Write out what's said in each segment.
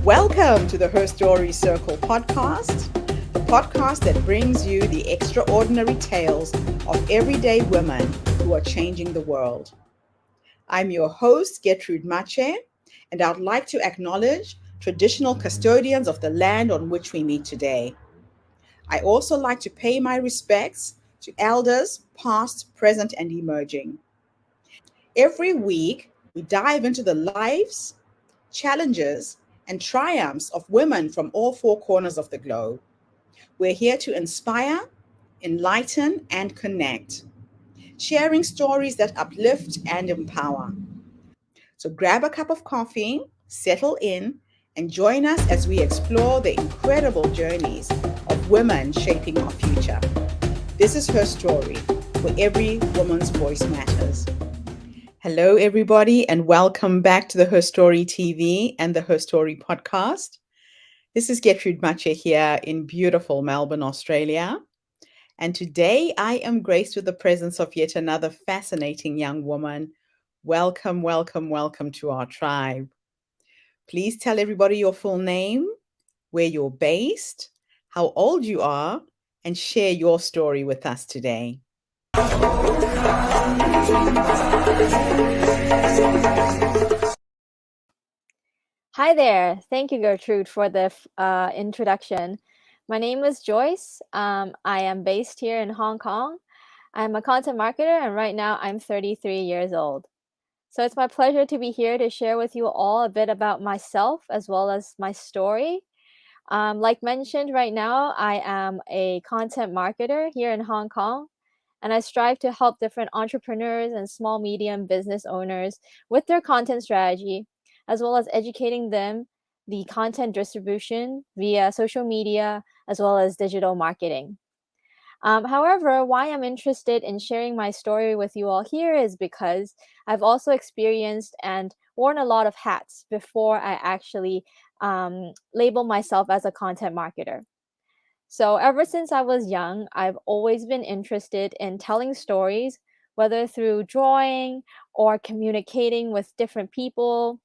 Welcome to the Her Story Circle podcast, the podcast that brings you the extraordinary tales of everyday women who are changing the world. I'm your host, Gertrude Mache, and I'd like to acknowledge traditional custodians of the land on which we meet today. I also like to pay my respects to elders, past, present, and emerging. Every week, we dive into the lives, challenges, and triumphs of women from all four corners of the globe. We're here to inspire, enlighten, and connect, sharing stories that uplift and empower. So grab a cup of coffee, settle in, and join us as we explore the incredible journeys of women shaping our future. This is Her Story, where every woman's voice matters. Hello, everybody, and welcome back to the Her Story TV and the Her Story podcast. This is Gertrude Mache here in beautiful Melbourne, Australia. And today I am graced with the presence of yet another fascinating young woman. Welcome, welcome, welcome to our tribe. Please tell everybody your full name, where you're based, how old you are, and share your story with us today. Hi there. Thank you, Gertrude, for the introduction. My name is Joyce. I am based here in Hong Kong. I'm a content marketer, and right now I'm 33 years old. So it's my pleasure to be here to share with you all a bit about myself as well as my story. Like mentioned, right now I am a content marketer here in Hong Kong, and I strive to help different entrepreneurs and small medium business owners with their content strategy, as well as educating them the content distribution via social media as well as digital marketing. However, why I'm interested in sharing my story with you all here is because I've also experienced and worn a lot of hats before I actually label myself as a content marketer. So ever since I was young, I've always been interested in telling stories, whether through drawing or communicating with different people.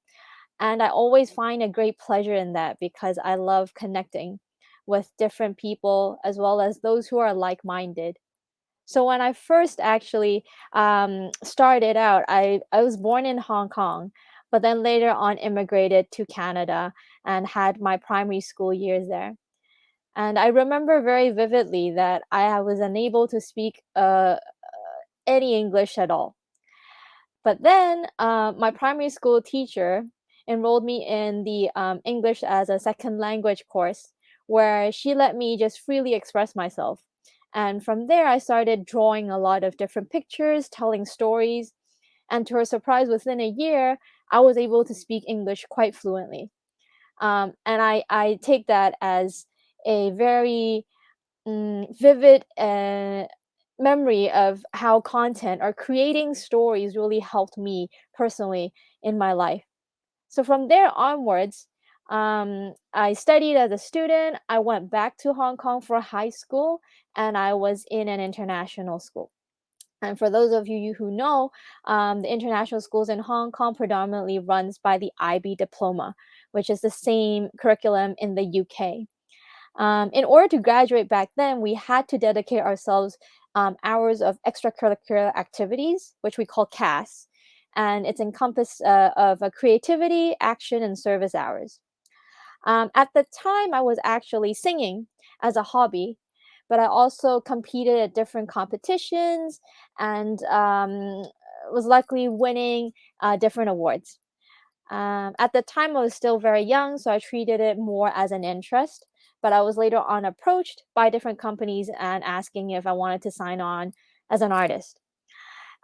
And I always find a great pleasure in that because I love connecting with different people as well as those who are like-minded. So when I first actually started out, I was born in Hong Kong, but then later on immigrated to Canada and had my primary school years there. And I remember very vividly that I was unable to speak any English at all. But then my primary school teacher enrolled me in the English as a second language course, where she let me just freely express myself. And from there, I started drawing a lot of different pictures, telling stories. And to her surprise, within a year, I was able to speak English quite fluently. And I take that as a very vivid memory of how content or creating stories really helped me personally in my life. So from there onwards, I studied as a student. I went back to Hong Kong for high school, and I was in an international school. And for those of you who know, the international schools in Hong Kong predominantly runs by the IB diploma, which is the same curriculum in the UK. In order to graduate back then, we had to dedicate ourselves hours of extracurricular activities, which we call CAS, and it's encompassed of a creativity, action, and service hours. At the time, I was actually singing as a hobby, but I also competed at different competitions and was luckily winning different awards. At the time, I was still very young, so I treated it more as an interest. But I was later on approached by different companies and asking if I wanted to sign on as an artist.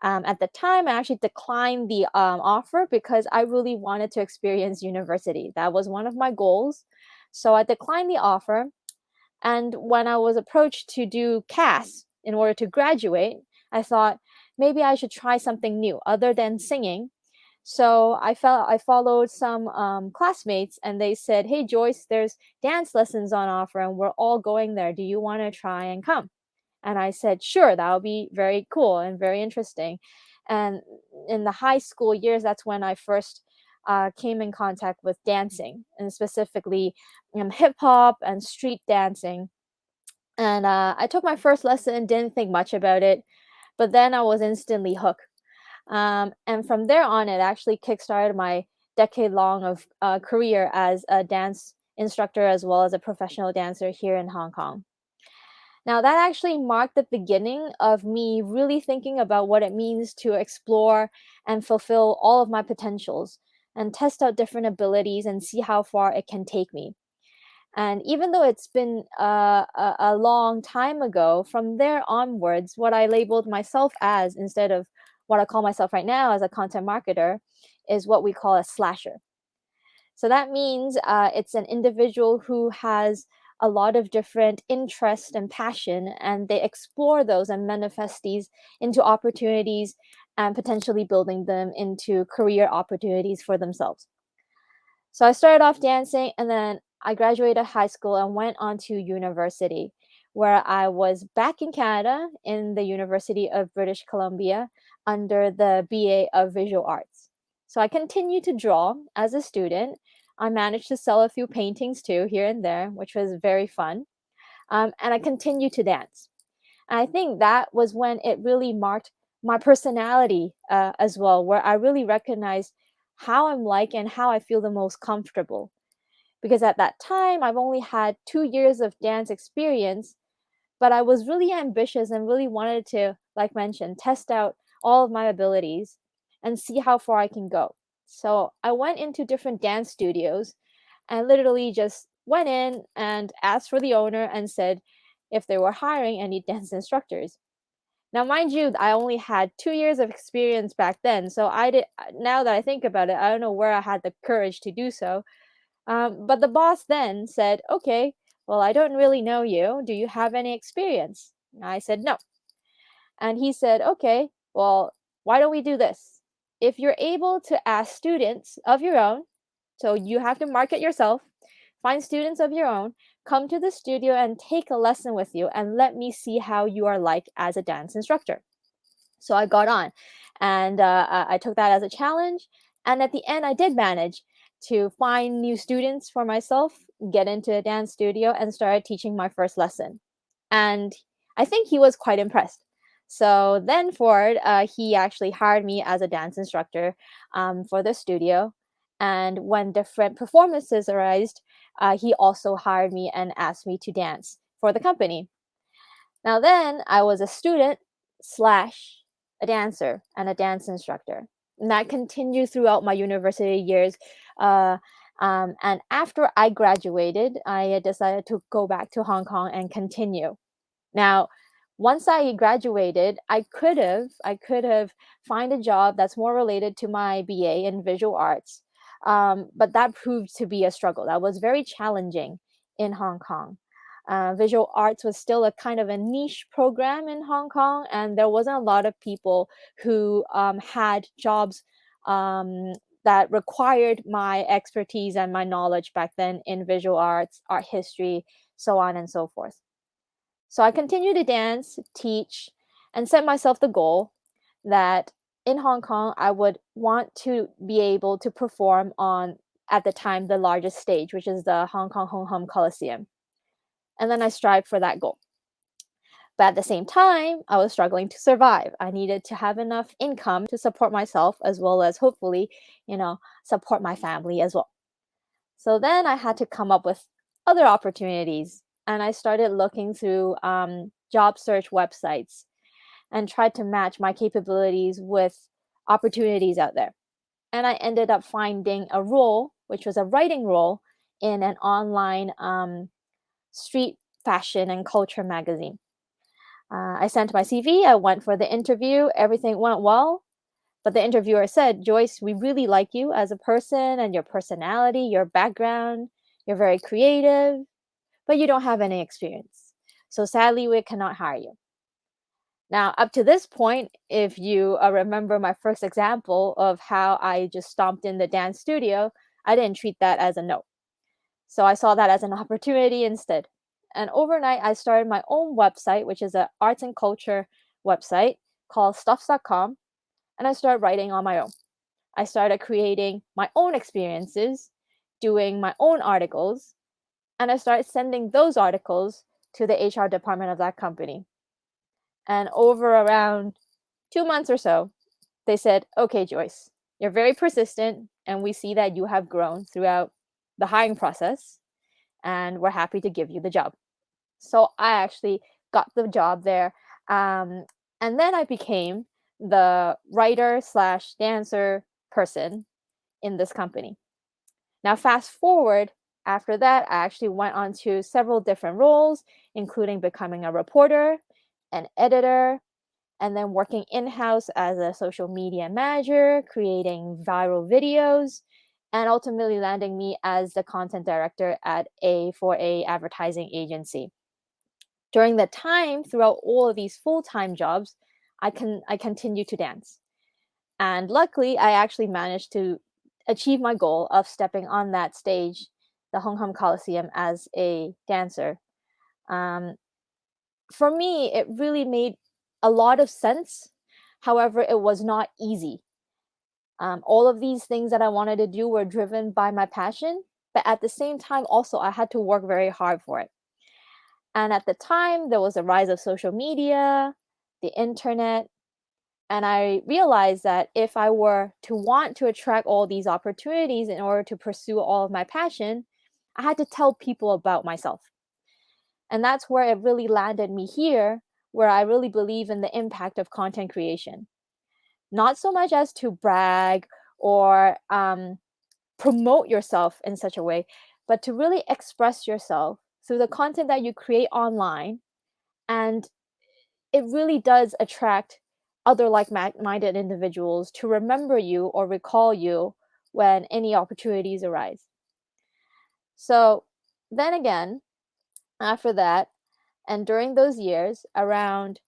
At the time, I actually declined the offer because I really wanted to experience university. That was one of my goals. So I declined the offer. And when I was approached to do CAS in order to graduate, I thought maybe I should try something new other than singing. So I followed some classmates, and they said, "Hey Joyce, there's dance lessons on offer, and we're all going there. Do you want to try and come?" And I said, "Sure, that would be very cool and very interesting." And in the high school years, that's when I first came in contact with dancing, and specifically hip hop and street dancing. And I took my first lesson, didn't think much about it, but then I was instantly hooked. And from there on, it actually kickstarted my decade long of career as a dance instructor as well as a professional dancer here in Hong Kong. Now, that actually marked the beginning of me really thinking about what it means to explore and fulfill all of my potentials and test out different abilities and see how far it can take me. And even though it's been a long time ago, from there onwards, what I labeled myself as, instead of what I call myself right now as a content marketer, is what we call a slasher. So that means it's an individual who has a lot of different interest and passion, and they explore those and manifest these into opportunities and potentially building them into career opportunities for themselves. So I started off dancing, and then I graduated high school and went on to university, where I was back in Canada in the University of British Columbia under the BA of Visual Arts. So I continued to draw as a student. I managed to sell a few paintings too, here and there, which was very fun. And I continued to dance. And I think that was when it really marked my personality as well, where I really recognized how I'm like and how I feel the most comfortable. Because at that time, I've only had 2 years of dance experience, but I was really ambitious and really wanted to, like mentioned, test out all of my abilities and see how far I can go. So I went into different dance studios and literally just went in and asked for the owner and said if they were hiring any dance instructors. Now, mind you, I only had 2 years of experience back then, so I did. Now that I think about it, I don't know where I had the courage to do so. But the boss then said, "Okay, well, I don't really know you. Do you have any experience?" And I said, "No." And he said, "Okay, well, why don't we do this? If you're able to ask students of your own, so you have to market yourself, find students of your own, come to the studio and take a lesson with you, and let me see how you are like as a dance instructor." So I got on, and I took that as a challenge. And at the end, I did manage to find new students for myself, get into a dance studio, and started teaching my first lesson. And I think he was quite impressed. So then forward, he actually hired me as a dance instructor for the studio. And when different performances arose, he also hired me and asked me to dance for the company. Now then, I was a student slash a dancer and a dance instructor. And that continued throughout my university years. Uh, and after I graduated, I decided to go back to Hong Kong and continue. Now, once I graduated, I could have find a job that's more related to my BA in visual arts, but that proved to be a struggle. That was very challenging in Hong Kong. Visual arts was still a kind of a niche program in Hong Kong, and there wasn't a lot of people who had jobs that required my expertise and my knowledge back then in visual arts, art history, so on and so forth. So I continued to dance, teach, and set myself the goal that in Hong Kong, I would want to be able to perform on, at the time, the largest stage, which is the Hong Kong Hong Kong Coliseum. And then I strived for that goal. But at the same time, I was struggling to survive. I needed to have enough income to support myself as well as hopefully, support my family as well. So then I had to come up with other opportunities, and I started looking through job search websites and tried to match my capabilities with opportunities out there. And I ended up finding a role, which was a writing role in an online street fashion and culture magazine. I sent my CV, I went for the interview, everything went well. But the interviewer said, "Joyce, we really like you as a person and your personality, your background. You're very creative, but you don't have any experience. So sadly, we cannot hire you." Now, up to this point, if you remember my first example of how I just stomped in the dance studio, I didn't treat that as a no. So I saw that as an opportunity instead. And overnight, I started my own website, which is an arts and culture website called stuffs.com. And I started writing on my own. I started creating my own experiences, doing my own articles, and I started sending those articles to the HR department of that company. And over around 2 months or so, they said, okay, Joyce, you're very persistent, and we see that you have grown throughout the hiring process, and we're happy to give you the job. So I actually got the job there. And then I became the writer slash dancer person in this company. Now, fast forward, after that, I actually went on to several different roles, including becoming a reporter, an editor, and then working in-house as a social media manager, creating viral videos, and ultimately landing me as the content director at a advertising agency. During that time, throughout all of these full-time jobs, I continued to dance. And luckily, I actually managed to achieve my goal of stepping on that stage, the Hong Kong Coliseum, as a dancer. Um, for me, it really made a lot of sense. However, it was not easy. All of these things that I wanted to do were driven by my passion, but at the same time, also, I had to work very hard for it. And at the time, there was a rise of social media, the internet, and I realized that if I were to want to attract all these opportunities in order to pursue all of my passion, I had to tell people about myself. And that's where it really landed me here, where I really believe in the impact of content creation. Not so much as to brag or promote yourself in such a way, but to really express yourself through the content that you create online. And it really does attract other like-minded individuals to remember you or recall you when any opportunities arise. So then again, after that, and during those years, around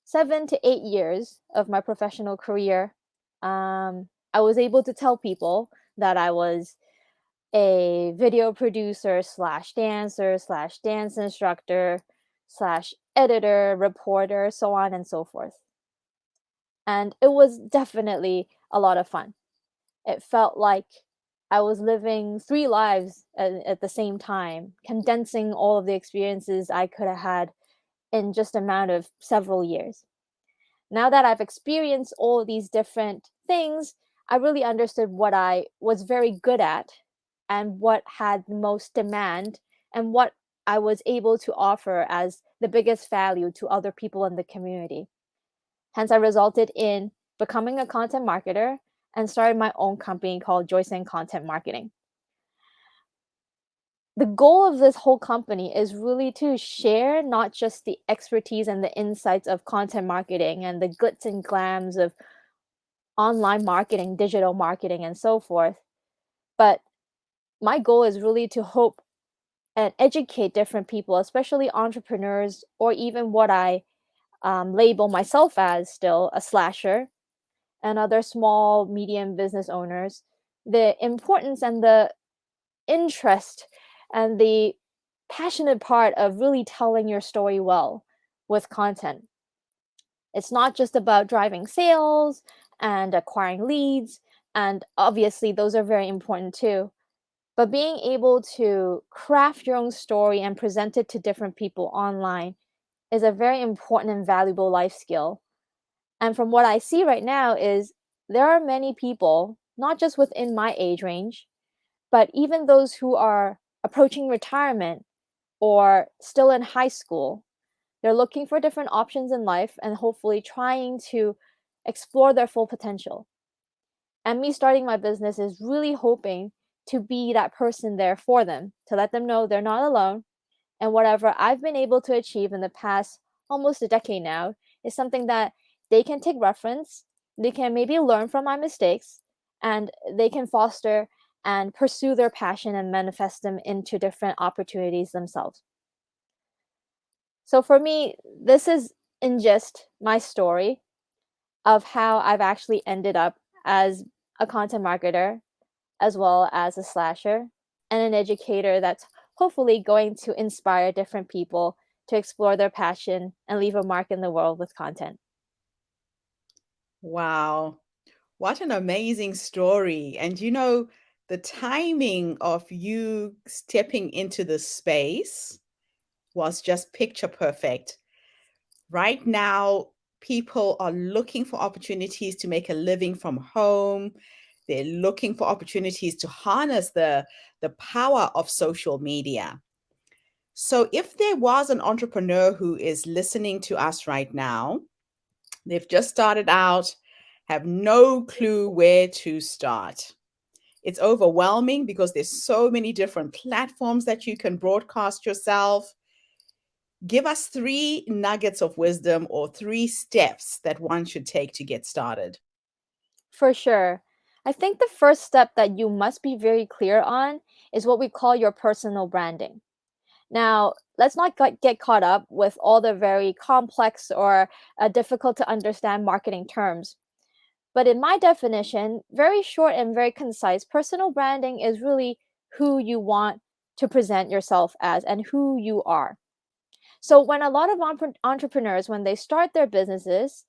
7 to 8 years of my professional career, I was able to tell people that I was a video producer slash dancer slash dance instructor slash editor, reporter, so on and so forth. And it was definitely a lot of fun. It felt like I was living three lives at the same time, condensing all of the experiences I could have had in just a amount of several years. Now that I've experienced all of these different things, I really understood what I was very good at and what had the most demand and what I was able to offer as the biggest value to other people in the community. Hence, I resulted in becoming a content marketer and started my own company called Joyce and Content Marketing. The goal of this whole company is really to share not just the expertise and the insights of content marketing and the glitz and glams of online marketing, digital marketing, and so forth, but my goal is really to hope and educate different people, especially entrepreneurs, or even what I label myself as still a slasher, and other small, medium business owners, the importance and the interest and the passionate part of really telling your story well with content. It's not just about driving sales and acquiring leads, and obviously those are very important too. But being able to craft your own story and present it to different people online is a very important and valuable life skill. And from what I see right now is there are many people, not just within my age range, but even those who are approaching retirement or still in high school. They're looking for different options in life and hopefully trying to explore their full potential. And me starting my business is really hoping to be that person there for them, to let them know they're not alone. And whatever I've been able to achieve in the past almost a decade now is something that they can take reference, they can maybe learn from my mistakes, and they can foster and pursue their passion and manifest them into different opportunities themselves. So for me, this is in just my story of how I've actually ended up as a content marketer, as well as a slasher, and an educator that's hopefully going to inspire different people to explore their passion and leave a mark in the world with content. Wow. What an amazing story. And the timing of you stepping into the space was just picture perfect. Right now, people are looking for opportunities to make a living from home. They're looking for opportunities to harness the power of social media. So, if there was an entrepreneur who is listening to us right now, they've just started out, have no clue where to start. It's overwhelming because there's so many different platforms that you can broadcast yourself. Give us three nuggets of wisdom or three steps that one should take to get started. For sure. I think the first step that you must be very clear on is what we call your personal branding. Now, let's not get caught up with all the very complex or difficult to understand marketing terms. But in my definition, very short and very concise, personal branding is really who you want to present yourself as and who you are. So when a lot of entrepreneurs, when they start their businesses,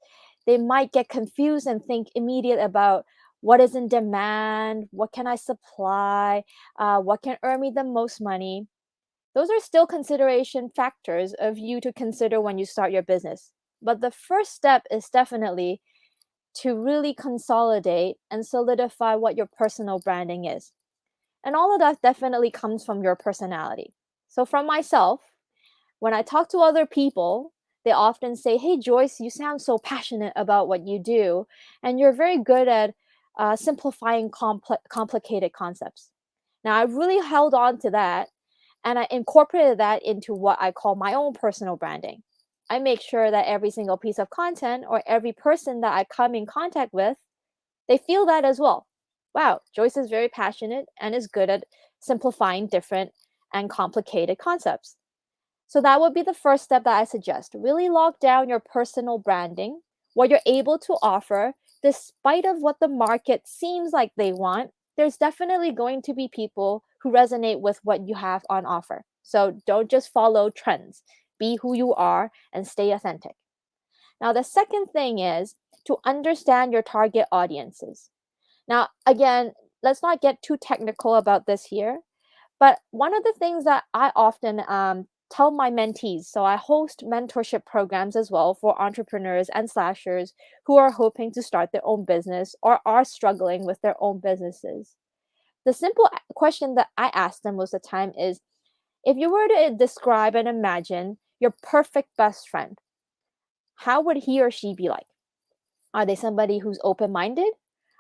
they might get confused and think immediate about what is in demand, what can I supply, what can earn me the most money. Those are still consideration factors of you to consider when you start your business. But the first step is definitely to really consolidate and solidify what your personal branding is. And all of that definitely comes from your personality. So, from myself, when I talk to other people, they often say, "Hey, Joyce, you sound so passionate about what you do, and you're very good at simplifying complicated concepts." Now, I really held on to that and I incorporated that into what I call my own personal branding. I make sure that every single piece of content or every person that I come in contact with, they feel that as well. Wow, Joyce is very passionate and is good at simplifying different and complicated concepts. So that would be the first step that I suggest. Really lock down your personal branding, what you're able to offer, despite of what the market seems like they want. There's definitely going to be people who resonate with what you have on offer. So don't just follow trends. Be who you are and stay authentic. Now, the second thing is to understand your target audiences. Now, again, let's not get too technical about this here, but one of the things that I often tell my mentees, so I host mentorship programs as well for entrepreneurs and slashers who are hoping to start their own business or are struggling with their own businesses. The simple question that I ask them most of the time is, if you were to describe and imagine your perfect best friend, how would he or she be like? Are they somebody who's open minded?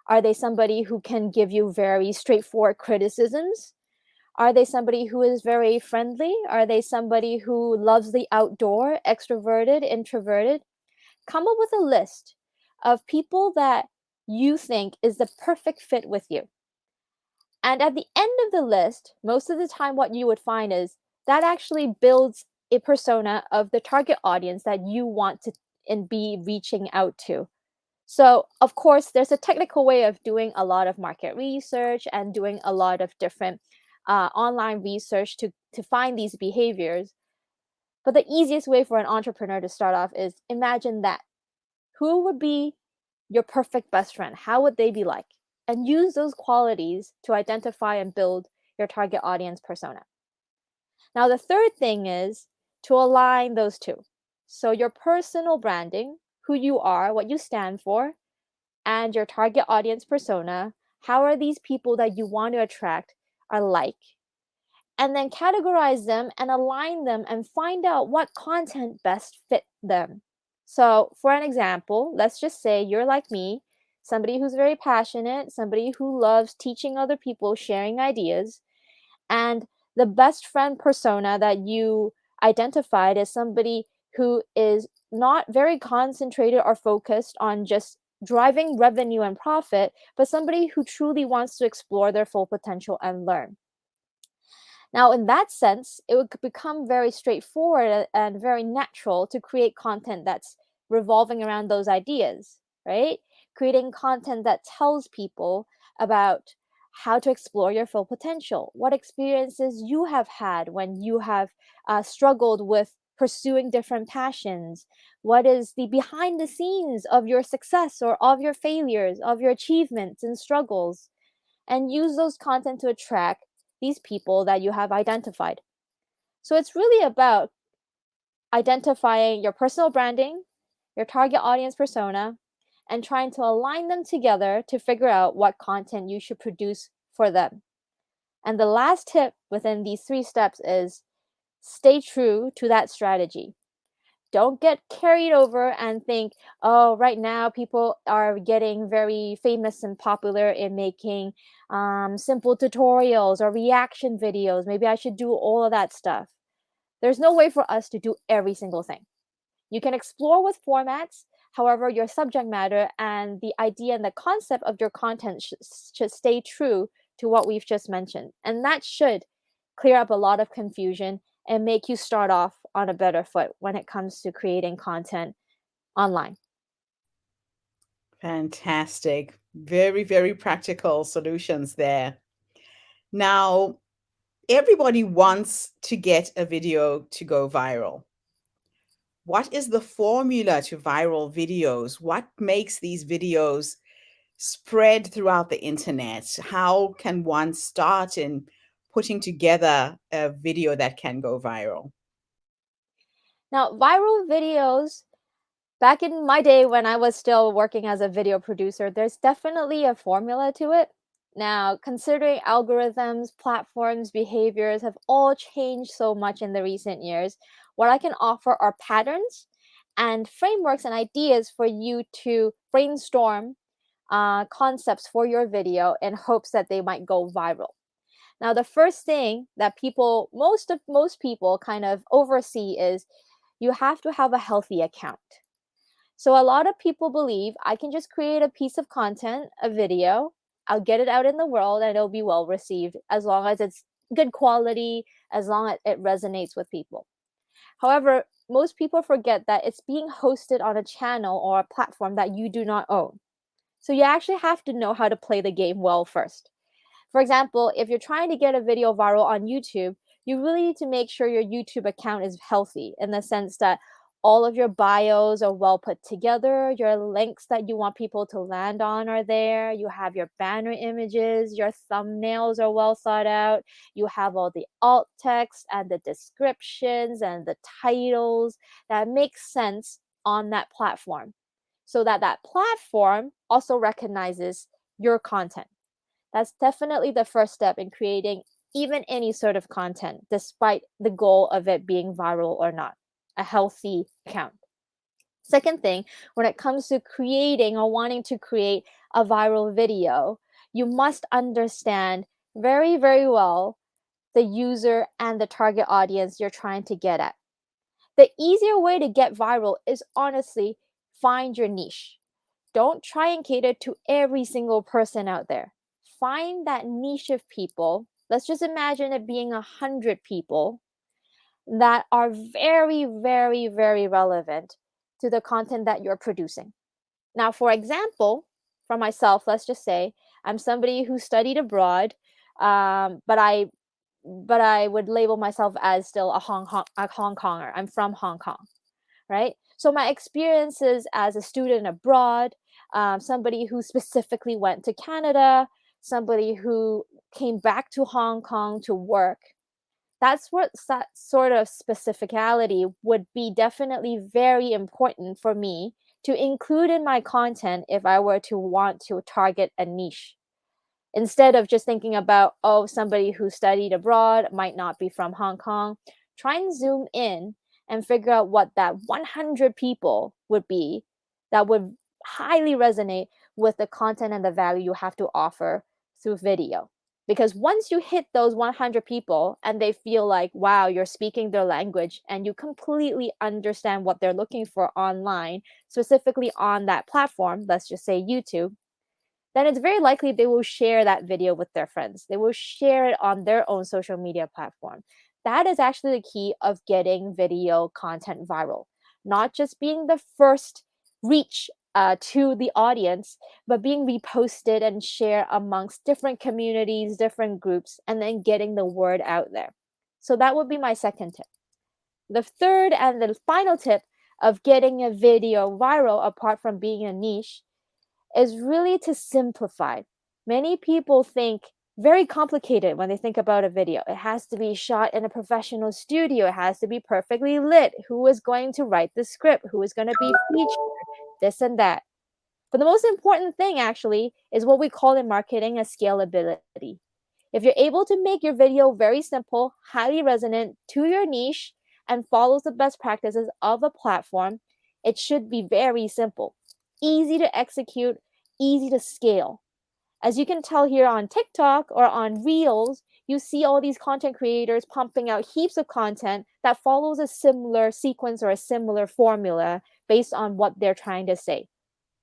Are they somebody who can give you very straightforward criticisms? Are they somebody who is very friendly? Are they somebody who loves the outdoor, extroverted, introverted? Come up with a list of people that you think is the perfect fit with you. And at the end of the list, most of the time, what you would find is that actually builds a persona of the target audience that you want to and be reaching out to. So, of course, there's a technical way of doing a lot of market research and doing a lot of different online research to find these behaviors. But the easiest way for an entrepreneur to start off is imagine that. Who would be your perfect best friend? How would they be like? And use those qualities to identify and build your target audience persona. Now, the third thing is to align those two. So, your personal branding, who you are, what you stand for, and your target audience persona, how are these people that you want to attract are like? And then categorize them and align them and find out what content best fit them. So, for an example, let's just say you're like me, somebody who's very passionate, somebody who loves teaching other people, sharing ideas, and the best friend persona that you identified is somebody who is not very concentrated or focused on just driving revenue and profit, but somebody who truly wants to explore their full potential and learn. Now, in that sense, it would become very straightforward and very natural to create content that's revolving around those ideas, right? Creating content that tells people about how to explore your full potential, what experiences you have had when you have struggled with pursuing different passions? What is the behind the scenes of your success or of your failures, of your achievements and struggles? And use those content to attract these people that you have identified. So it's really about identifying your personal branding, your target audience persona, and trying to align them together to figure out what content you should produce for them. And the last tip within these 3 steps is stay true to that strategy. Don't get carried over and think, oh, right now people are getting very famous and popular in making simple tutorials or reaction videos. Maybe I should do all of that stuff. There's no way for us to do every single thing. You can explore with formats. However, your subject matter and the idea and the concept of your content should stay true to what we've just mentioned. And that should clear up a lot of confusion and make you start off on a better foot when it comes to creating content online. Fantastic. Very, very practical solutions there. Now, everybody wants to get a video to go viral. What is the formula to viral videos? What makes these videos spread throughout the internet? How can one start in putting together a video that can go viral? Now, viral videos, back in my day when I was still working as a video producer, there's definitely a formula to it. Now, considering algorithms, platforms, behaviors have all changed so much in the recent years, what I can offer are patterns and frameworks and ideas for you to brainstorm concepts for your video in hopes that they might go viral. Now, the first thing that most people kind of oversee is you have to have a healthy account. So a lot of people believe I can just create a piece of content, a video, I'll get it out in the world and it'll be well received as long as it's good quality, as long as it resonates with people. However, most people forget that it's being hosted on a channel or a platform that you do not own. So you actually have to know how to play the game well first. For example, if you're trying to get a video viral on YouTube, you really need to make sure your YouTube account is healthy in the sense that all of your bios are well put together, your links that you want people to land on are there, you have your banner images, your thumbnails are well thought out, you have all the alt text and the descriptions and the titles that make sense on that platform so that that platform also recognizes your content. That's definitely the first step in creating even any sort of content, despite the goal of it being viral or not, a healthy account. Second thing, when it comes to creating or wanting to create a viral video, you must understand very, very well the user and the target audience you're trying to get at. The easier way to get viral is honestly find your niche. Don't try and cater to every single person out there. Find that niche of people. Let's just imagine it being 100 people that are very, very, very relevant to the content that you're producing. Now, for example, for myself, let's just say I'm somebody who studied abroad, but I would label myself as still a Hong Konger. I'm from Hong Kong, right? So my experiences as a student abroad, somebody who specifically went to Canada, somebody who came back to Hong Kong to work, that's what that sort of specificality would be definitely very important for me to include in my content if I were to want to target a niche. Instead of just thinking about, oh, somebody who studied abroad might not be from Hong Kong, try and zoom in and figure out what that 100 people would be that would highly resonate with the content and the value you have to offer through video. Because once you hit those 100 people and they feel like, wow, you're speaking their language and you completely understand what they're looking for online, specifically on that platform, let's just say YouTube, then it's very likely they will share that video with their friends. They will share it on their own social media platform. That is actually the key of getting video content viral. Not just being the first reach to the audience, but being reposted and shared amongst different communities, different groups, and then getting the word out there. So that would be my second tip. The third and the final tip of getting a video viral, apart from being a niche, is really to simplify. Many people think very complicated when they think about a video. It has to be shot in a professional studio. It has to be perfectly lit. Who is going to write the script? Who is going to be featured? This and that. But the most important thing actually is what we call in marketing a scalability. If you're able to make your video very simple, highly resonant to your niche, and follows the best practices of a platform, it should be very simple, easy to execute, easy to scale. As you can tell here on TikTok or on Reels, you see all these content creators pumping out heaps of content that follows a similar sequence or a similar formula based on what they're trying to say.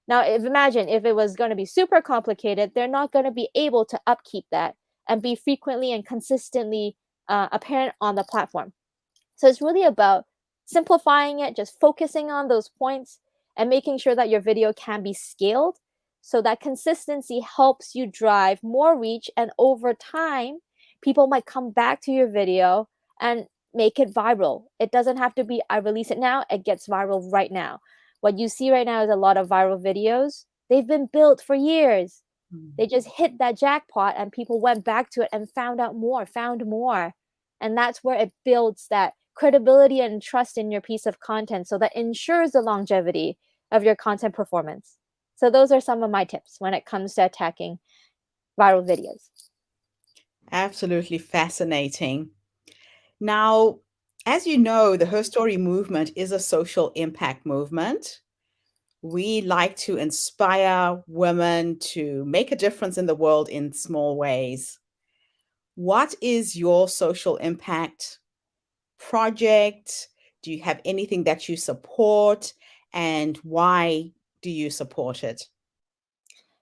Now, imagine if it was going to be super complicated, they're not going to be able to upkeep that and be frequently and consistently apparent on the platform. So it's really about simplifying it, just focusing on those points and making sure that your video can be scaled. So that consistency helps you drive more reach, and over time, people might come back to your video and make it viral. It doesn't have to be I release it now, it gets viral right now. What you see right now is a lot of viral videos. They've been built for years. They just hit that jackpot and people went back to it and found out more, found more. And that's where it builds that credibility and trust in your piece of content, so that ensures the longevity of your content performance. So those are some of my tips when it comes to attacking viral videos. Absolutely fascinating. Now, as you know, the Her Story movement is a social impact movement. We like to inspire women to make a difference in the world in small ways. What is your social impact project? Do you have anything that you support? And why do you support it?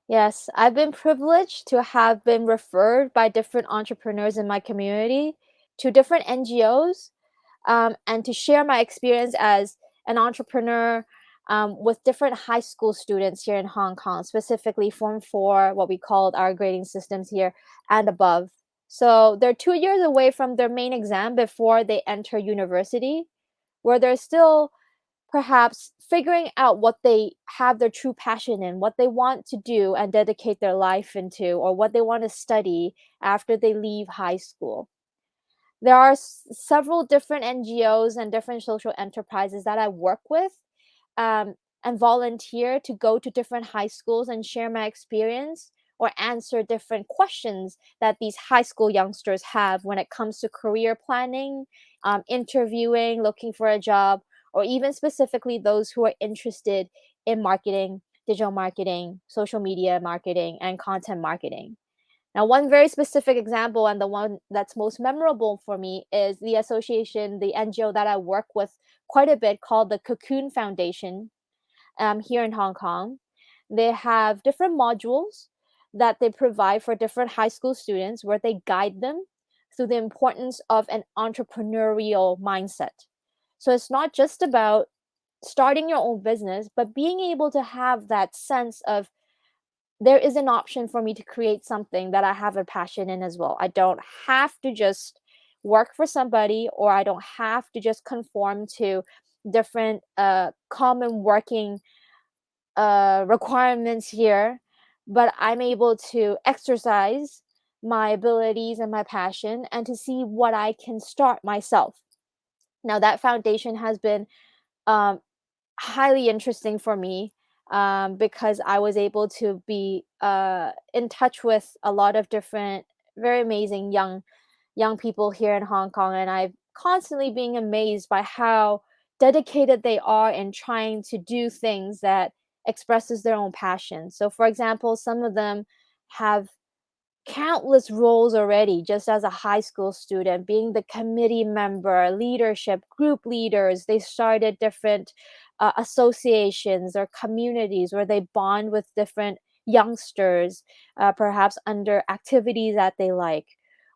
Yes, I've been privileged to have been referred by different entrepreneurs in my community to different NGOs, and to share my experience as an entrepreneur with different high school students here in Hong Kong, specifically Form 4, what we called our grading systems here, and above. So they're 2 years away from their main exam before they enter university, where they're still perhaps figuring out what they have their true passion in, what they want to do and dedicate their life into, or what they want to study after they leave high school. There are several different NGOs and different social enterprises that I work with, and volunteer to go to different high schools and share my experience or answer different questions that these high school youngsters have when it comes to career planning, interviewing, looking for a job, or even specifically those who are interested in marketing, digital marketing, social media marketing, and content marketing. Now, one very specific example, and the one that's most memorable for me, is the association, the NGO that I work with quite a bit, called the Cocoon Foundation, here in Hong Kong. They have different modules that they provide for different high school students, where they guide them through the importance of an entrepreneurial mindset. So it's not just about starting your own business, but being able to have that sense of there is an option for me to create something that I have a passion in as well. I don't have to just work for somebody, or I don't have to just conform to different common working requirements here, but I'm able to exercise my abilities and my passion and to see what I can start myself. Now, that foundation has been um, highly interesting for me, because I was able to be in touch with a lot of different, very amazing young people here in Hong Kong, and I've constantly being amazed by how dedicated they are in trying to do things that expresses their own passion. So, for example, some of them have countless roles already just as a high school student, being the committee member, leadership, group leaders. They started different associations or communities where they bond with different youngsters, perhaps under activities that they like.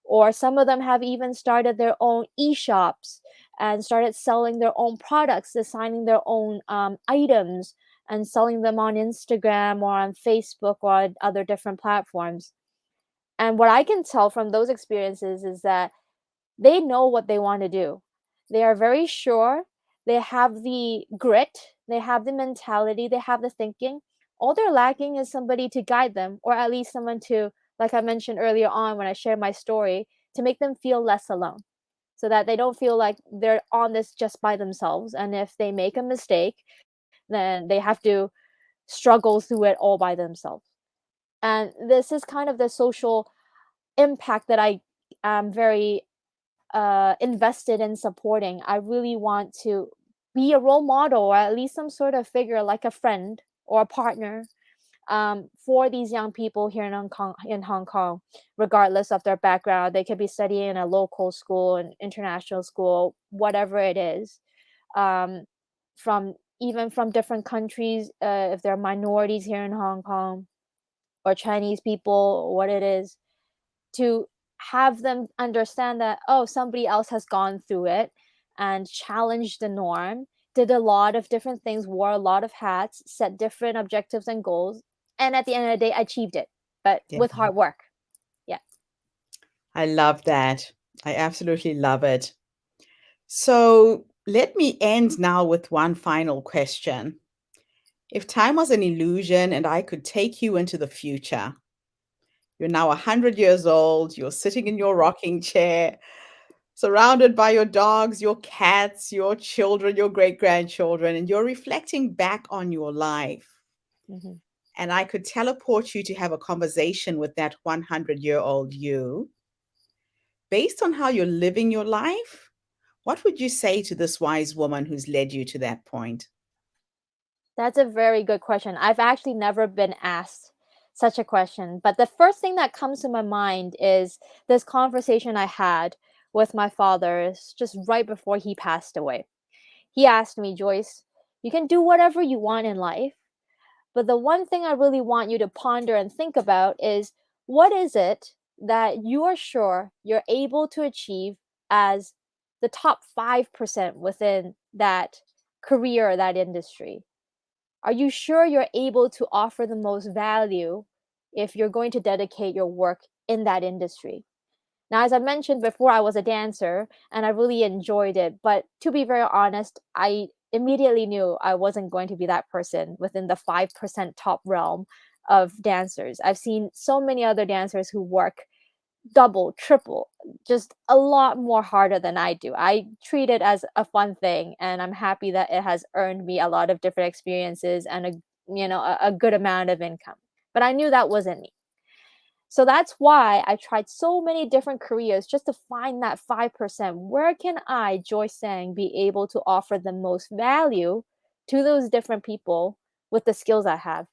Or some of them have even started their own e-shops and started selling their own products, designing their own items and selling them on Instagram or on Facebook or on other different platforms. And what I can tell from those experiences is that they know what they want to do. They are very sure. They have the grit. They have the mentality. They have the thinking. All they're lacking is somebody to guide them, or at least someone to, like I mentioned earlier on when I shared my story, to make them feel less alone so that they don't feel like they're on this just by themselves. And if they make a mistake, then they have to struggle through it all by themselves. And this is kind of the social impact that I am very invested in supporting. I really want to be a role model, or at least some sort of figure like a friend or a partner, for these young people here in Hong Kong. Regardless of their background, they could be studying in a local school, an international school, whatever it is. Um, from even from different countries, if they're minorities here in Hong Kong, or Chinese people, what it is, to have them understand that, oh, somebody else has gone through it and challenged the norm, did a lot of different things, wore a lot of hats, set different objectives and goals, and at the end of the day achieved it, but Yeah, with hard work. Yeah. I love that. I absolutely love it. So let me end now with one final question. If time was an illusion and I could take you into the future, you're now 100 years old, you're sitting in your rocking chair, surrounded by your dogs, your cats, your children, your great grandchildren, and you're reflecting back on your life. Hmm. And I could teleport you to have a conversation with that 100-year-old you. Based on how you're living your life, what would you say to this wise woman who's led you to that point? That's a very good question. I've actually never been asked such a question, but the first thing that comes to my mind is this conversation I had with my father just right before he passed away. He asked me, Joyce, you can do whatever you want in life, but the one thing I really want you to ponder and think about is, what is it that you are sure you're able to achieve as the top 5% within that career or that industry? Are you sure you're able to offer the most value if you're going to dedicate your work in that industry? Now, as I mentioned before, I was a dancer and I really enjoyed it. But to be very honest, I immediately knew I wasn't going to be that person within the 5% top realm of dancers. I've seen so many other dancers who work double, triple, just a lot more harder than I do. I treat it as a fun thing, and I'm happy that it has earned me a lot of different experiences and a good amount of income. But I knew that wasn't me. So that's why I tried so many different careers just to find that 5%. Where can I, Joy Tsang, be able to offer the most value to those different people with the skills I have?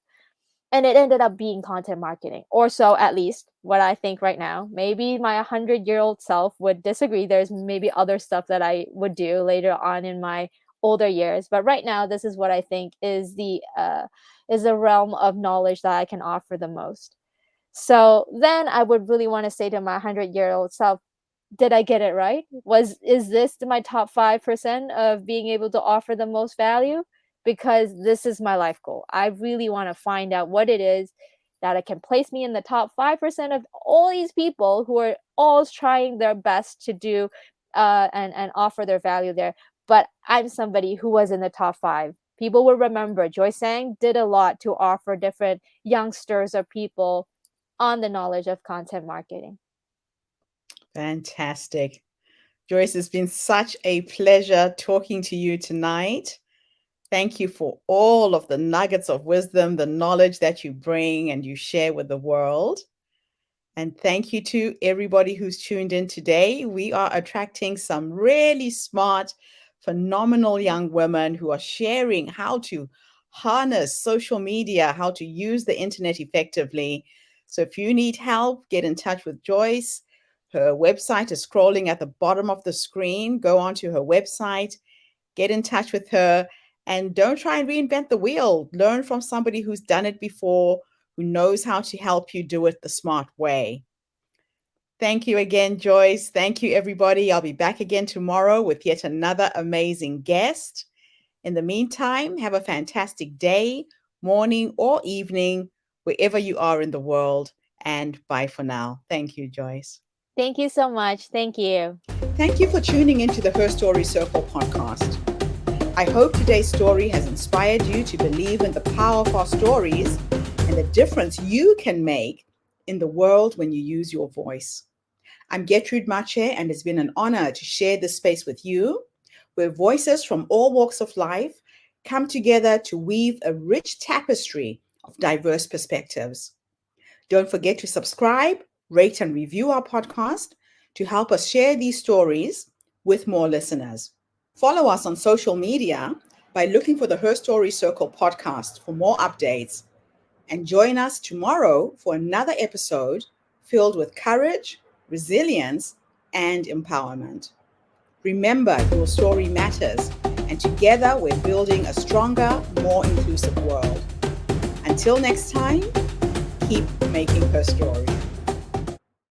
And it ended up being content marketing, or so at least what I think right now. Maybe my 100-year-old self would disagree. There's maybe other stuff that I would do later on in my older years, but right now this is what I think is the realm of knowledge that I can offer the most. So then I would really want to say to my 100-year-old self, did I get it right? Is this my top 5% of being able to offer the most value? Because this is my life goal. I really want to find out what it is that it can place me in the top 5% of all these people who are all trying their best to do and offer their value there. But I'm somebody who was in the top 5. People will remember Joy Sang did a lot to offer different youngsters or people on the knowledge of content marketing. Fantastic. Joyce, it's been such a pleasure talking to you tonight. Thank you for all of the nuggets of wisdom, the knowledge that you bring and you share with the world. And thank you to everybody who's tuned in today. We are attracting some really smart, phenomenal young women who are sharing how to harness social media, how to use the internet effectively. So if you need help, get in touch with Joyce. Her website is scrolling at the bottom of the screen. Go onto her website, get in touch with her, and don't try and reinvent the wheel. Learn from somebody who's done it before, who knows how to help you do it the smart way. Thank you again, Joyce. Thank you, everybody. I'll be back again tomorrow with yet another amazing guest. In the meantime, have a fantastic day, morning, or evening, wherever you are in the world. And bye for now. Thank you, Joyce. Thank you so much. Thank you. Thank you for tuning into the Her Story Circle podcast. I hope today's story has inspired you to believe in the power of our stories and the difference you can make in the world when you use your voice. I'm Gertrude Mache, and it's been an honor to share this space with you, where voices from all walks of life come together to weave a rich tapestry of diverse perspectives. Don't forget to subscribe, rate, and review our podcast to help us share these stories with more listeners. Follow us on social media by looking for the Her Story Circle podcast for more updates. And join us tomorrow for another episode filled with courage, resilience, and empowerment. Remember, your story matters, and together we're building a stronger, more inclusive world. Until next time, keep making her story.